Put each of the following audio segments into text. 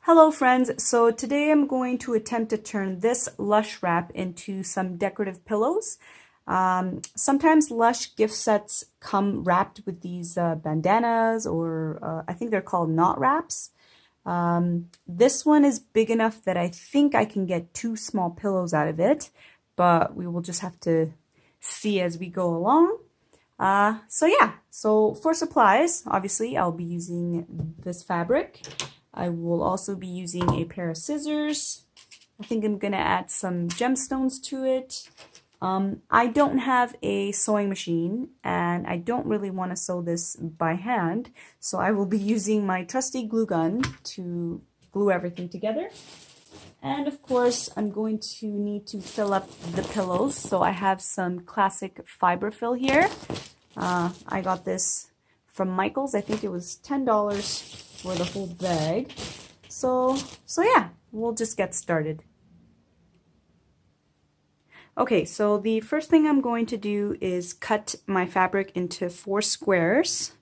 Hello friends, so today I'm going to attempt to turn this Lush wrap into some decorative pillows. Sometimes Lush gift sets come wrapped with these bandanas or I think they're called knot wraps. This one is big enough that I think I can get 2 small pillows out of it, but we will just have to see as we go along. So for supplies, obviously I'll be using this fabric. I will also be using a pair of scissors. I think I'm gonna add some gemstones to it. I don't have a sewing machine and I don't really want to sew this by hand, so I will be using my trusty glue gun to glue everything together. And of course, I'm going to need to fill up the pillows, so I have some classic fiber fill here. I got this from Michael's. I think it was $10 for the whole bag. So yeah, we'll just get started. Okay, so the first thing I'm going to do is cut my fabric into 4 squares.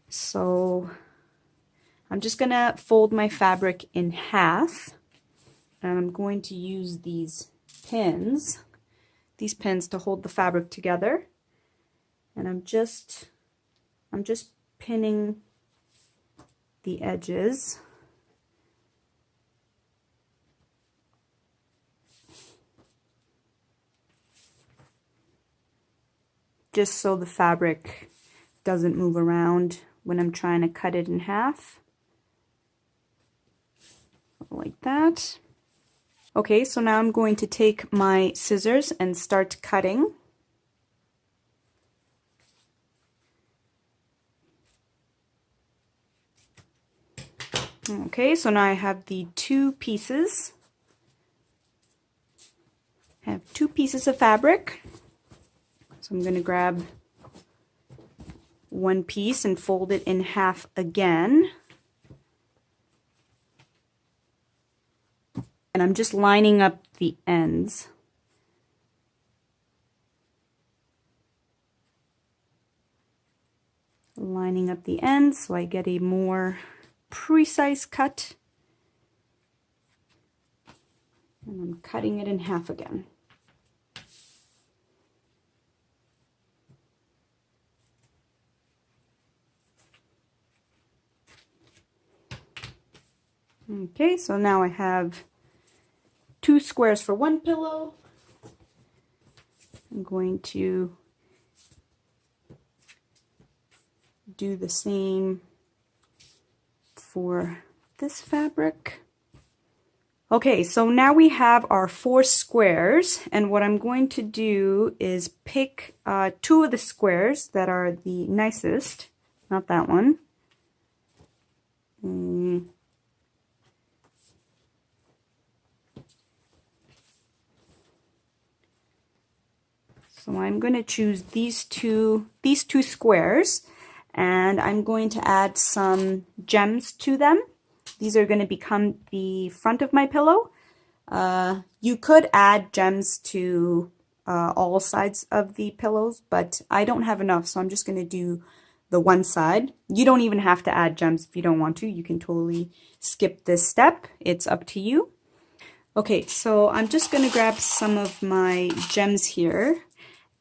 So I'm just gonna fold my fabric in half, and I'm going to use these pins to hold the fabric together. And I'm just pinning the edges. Just so the fabric doesn't move around when I'm trying to cut it in half. Like that. Okay, so now I'm going to take my scissors and start cutting. Okay, so now I have the 2 pieces. I have 2 pieces of fabric. So I'm going to grab one piece and fold it in half again. And I'm just lining up the ends. Lining up the ends so I get a more precise cut. And I'm cutting it in half again. Okay, so now I have 2 squares for one pillow. I'm going to do the same for this fabric. Okay, so now we have our 4 squares, and what I'm going to do is pick 2 of the squares that are the nicest, not that one. So I'm going to choose these two squares, and I'm going to add some gems to them. These are going to become the front of my pillow. You could add gems to all sides of the pillows, but I don't have enough, so I'm just going to do the one side. You don't even have to add gems if you don't want to. You can totally skip this step. It's up to you. Okay, so I'm just going to grab some of my gems here,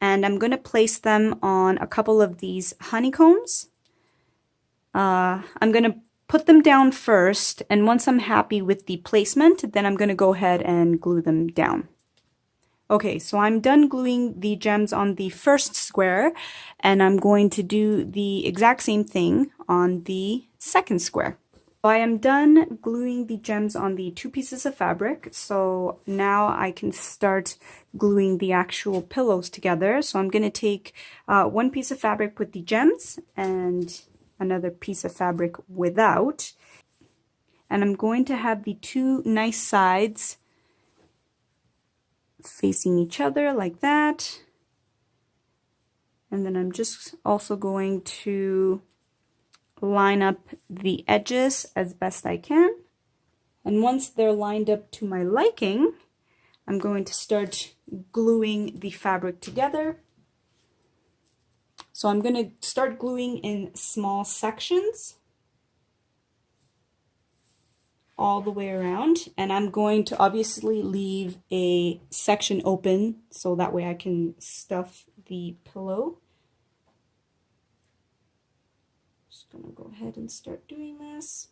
and I'm going to place them on a couple of these honeycombs. I'm going to put them down first, and once I'm happy with the placement, then I'm going to go ahead and glue them down. Okay, so I'm done gluing the gems on the first square, and I'm going to do the exact same thing on the second square. So I am done gluing the gems on the 2 pieces of fabric, so now I can start gluing the actual pillows together. So I'm going to take 1 piece of fabric with the gems and another piece of fabric without, and I'm going to have the 2 nice sides facing each other like that, and then I'm just also going to line up the edges as best I can, and once they're lined up to my liking, I'm going to start gluing the fabric together. So I'm going to start gluing in small sections. all the way around, and I'm going to obviously leave a section open so that way I can stuff the pillow. Just gonna go ahead and start doing this.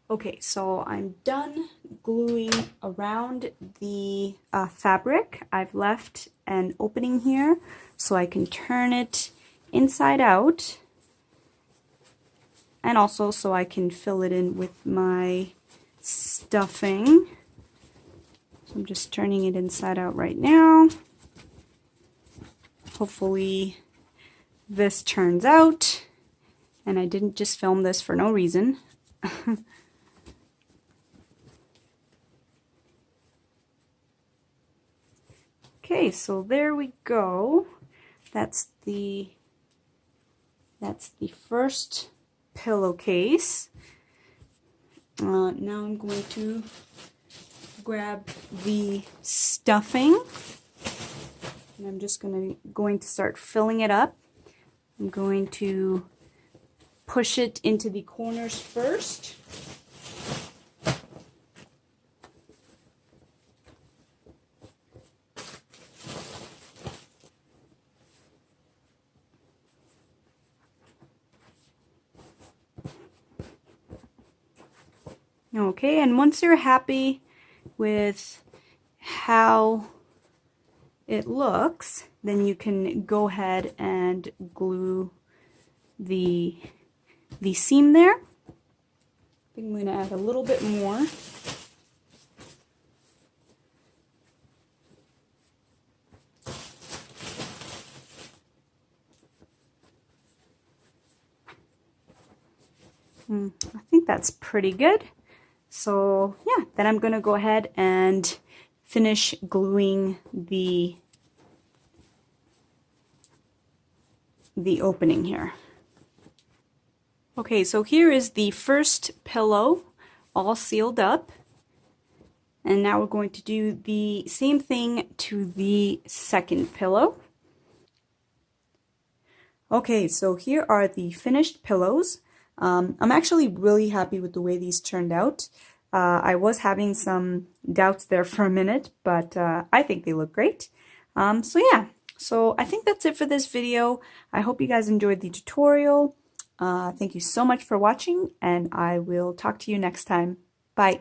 Okay, so I'm done gluing around the fabric. I've left an opening here so I can turn it inside out, and also so I can fill it in with my stuffing. So I'm just turning it inside out right now. Hopefully this turns out, and I didn't just film this for no reason. Okay, so there we go. That's the first pillowcase. Now I'm going to grab the stuffing, and I'm just going to start filling it up. I'm going to push it into the corners first. Okay, and once you're happy with how it looks, then you can go ahead and glue the seam there. I think I'm going to add a little bit more. I think that's pretty good. So yeah, then I'm going to go ahead and finish gluing the opening here. Okay, so here is the first pillow all sealed up, and now we're going to do the same thing to the second pillow. Okay, so here are the finished pillows. I'm actually really happy with the way these turned out. I was having some doubts there for a minute, but I think they look great. So yeah, so I think that's it for this video. I hope you guys enjoyed the tutorial. Thank you so much for watching, and I will talk to you next time. Bye.